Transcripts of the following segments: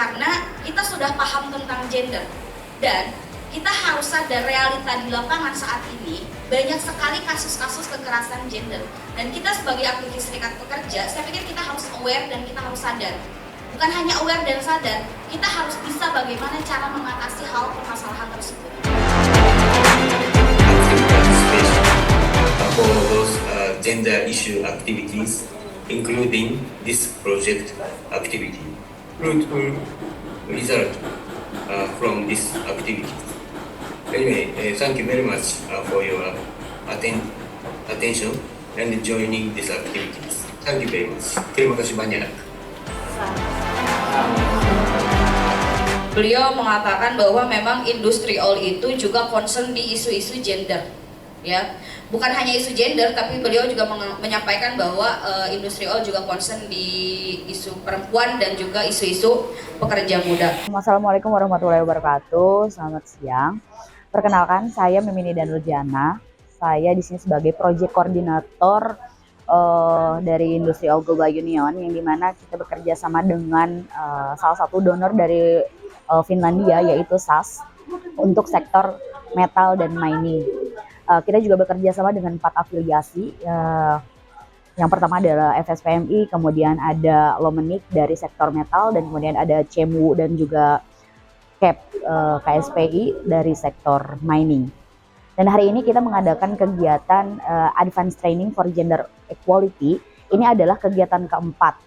Karena kita sudah paham tentang gender dan kita harus sadar realita di lapangan saat ini banyak sekali kasus-kasus kekerasan gender. Dan kita sebagai aktivis serikat pekerja, saya pikir kita harus aware dan kita harus sadar. Bukan hanya aware dan sadar, kita harus bisa bagaimana cara mengatasi hal permasalahan tersebut. For those gender issue activities, including this project activity. Fruitful result from this activity. Anyway, thank you very much for your attention and joining these activities. Thank you very much. Terima kasih banyak. Beliau mengatakan bahwa memang industri oil itu juga concern di isu-isu gender, ya. Bukan hanya isu gender, tapi beliau juga menyampaikan bahwa industri oil juga concern di isu perempuan dan juga isu-isu pekerja muda. Assalamualaikum warahmatullahi wabarakatuh. Selamat siang. Perkenalkan, saya Mimini Danurjana. Saya di sini sebagai project koordinator dari Industri Oil Global Union, yang dimana kita bekerja sama dengan salah satu donor dari Finlandia, yaitu SAS, untuk sektor metal dan mining. Kita juga bekerja sama dengan 4 afiliasi. Yang pertama adalah FSPMI, kemudian ada Lomenik dari sektor metal, dan kemudian ada CEMU dan juga KSPI dari sektor mining. Dan hari ini kita mengadakan kegiatan Advanced Training for Gender Equality. Ini adalah kegiatan keempat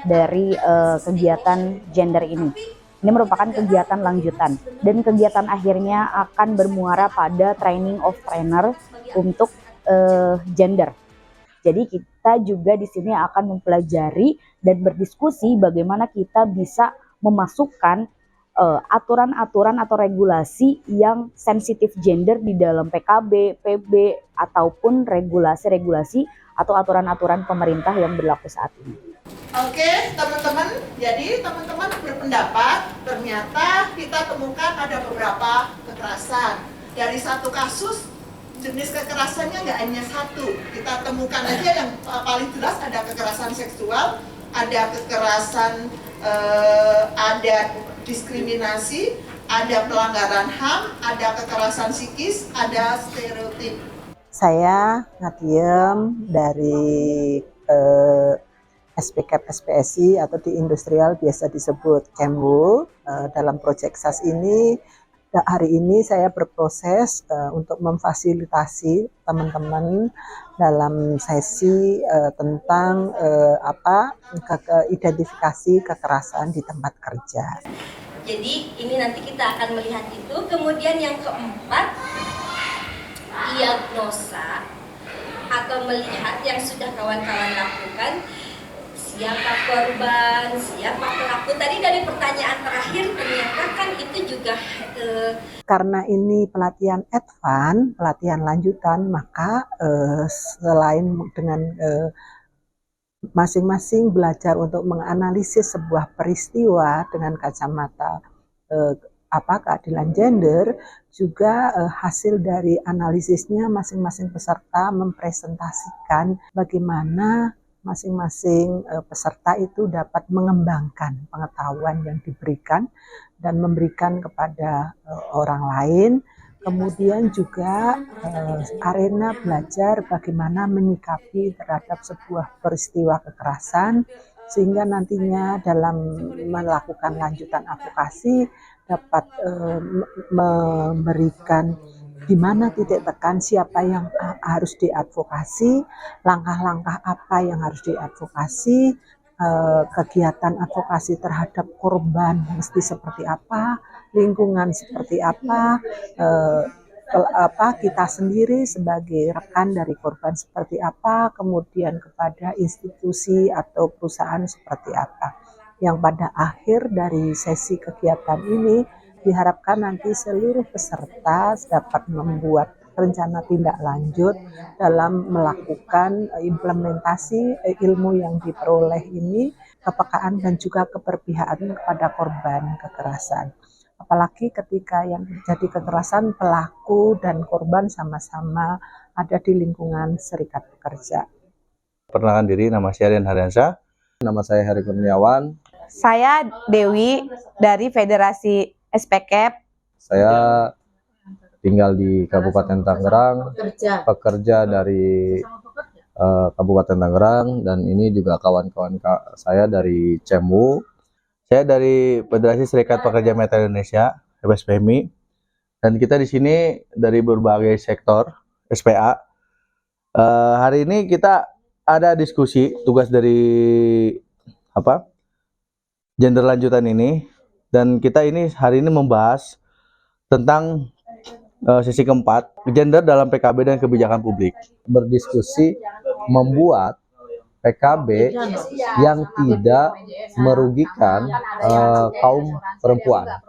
dari kegiatan gender ini. Ini merupakan kegiatan lanjutan, dan kegiatan akhirnya akan bermuara pada training of trainer untuk gender. Jadi kita juga di sini akan mempelajari dan berdiskusi bagaimana kita bisa memasukkan aturan-aturan atau regulasi yang sensitif gender di dalam PKB, PB, ataupun regulasi-regulasi atau aturan-aturan pemerintah yang berlaku saat ini. Oke, teman-teman, jadi teman-teman berpendapat ternyata kita temukan ada beberapa kekerasan. Dari satu kasus, jenis kekerasannya nggak hanya satu. Kita temukan aja yang paling jelas ada kekerasan seksual, ada kekerasan, ada diskriminasi, ada pelanggaran HAM, ada kekerasan psikis, ada stereotip. Saya Natiem dari SPKP SPSI atau di industrial biasa disebut CEMU. Dalam proyek SAS ini, hari ini saya berproses untuk memfasilitasi teman-teman dalam sesi tentang identifikasi kekerasan di tempat kerja. Jadi ini nanti kita akan melihat itu. Kemudian yang keempat, diagnosa atau melihat yang sudah kawan-kawan lakukan. Siapa korban, siapa pelaku. Tadi dari pertanyaan terakhir ternyata kan itu juga karena ini pelatihan advance, pelatihan lanjutan, maka selain dengan masing-masing belajar untuk menganalisis sebuah peristiwa dengan kacamata keadilan gender, juga hasil dari analisisnya masing-masing peserta mempresentasikan bagaimana masing-masing peserta itu dapat mengembangkan pengetahuan yang diberikan dan memberikan kepada orang lain. Kemudian juga arena belajar bagaimana menyikapi terhadap sebuah peristiwa kekerasan, sehingga nantinya dalam melakukan lanjutan advokasi dapat memberikan di mana titik tekan, siapa yang harus diadvokasi, langkah-langkah apa yang harus diadvokasi, kegiatan advokasi terhadap korban mesti seperti apa, lingkungan seperti apa, kita sendiri sebagai rekan dari korban seperti apa, kemudian kepada institusi atau perusahaan seperti apa. Yang pada akhir dari sesi kegiatan ini diharapkan nanti seluruh peserta dapat membuat rencana tindak lanjut dalam melakukan implementasi ilmu yang diperoleh ini, kepekaan dan juga keberpihakan kepada korban kekerasan. Apalagi ketika yang terjadi kekerasan, pelaku dan korban sama-sama ada di lingkungan serikat pekerja. Perkenalkan diri, nama saya Rian Haryansyah. Nama saya Heri Kurniawan. Saya Dewi dari Federasi SPKEP. Saya tinggal di Kabupaten Tangerang, pekerja dari Kabupaten Tangerang, dan ini juga kawan-kawan saya dari CEMU. Saya dari Federasi Serikat Pekerja Metal Indonesia, FSPMI, dan kita di sini dari berbagai sektor SPA. Hari ini kita ada diskusi tugas dari gender lanjutan ini, dan kita ini hari ini membahas tentang sesi keempat, gender dalam PKB dan kebijakan publik. Berdiskusi membuat PKB yang tidak merugikan kaum perempuan.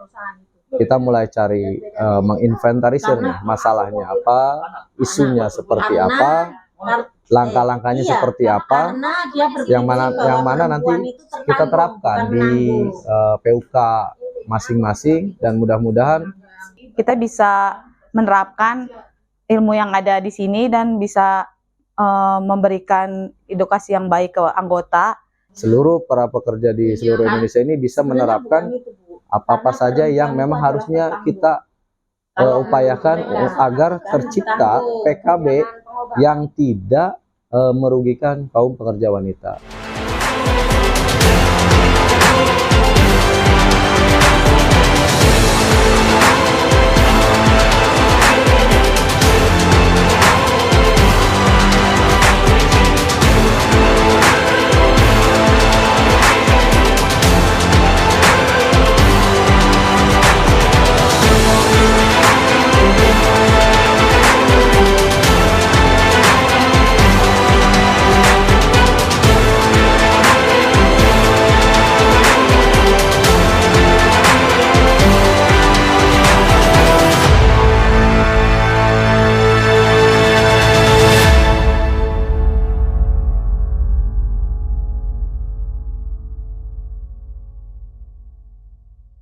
Kita mulai cari menginventarisir masalahnya apa, isunya seperti apa, langkah-langkahnya seperti apa, yang mana nanti kita terapkan di PUK masing-masing, dan mudah-mudahan Kita bisa menerapkan ilmu yang ada di sini dan bisa memberikan edukasi yang baik ke anggota. seluruh para pekerja di seluruh Indonesia ini bisa menerapkan apa-apa saja yang memang harusnya kita upayakan agar tercipta PKB yang tidak merugikan kaum pekerja wanita.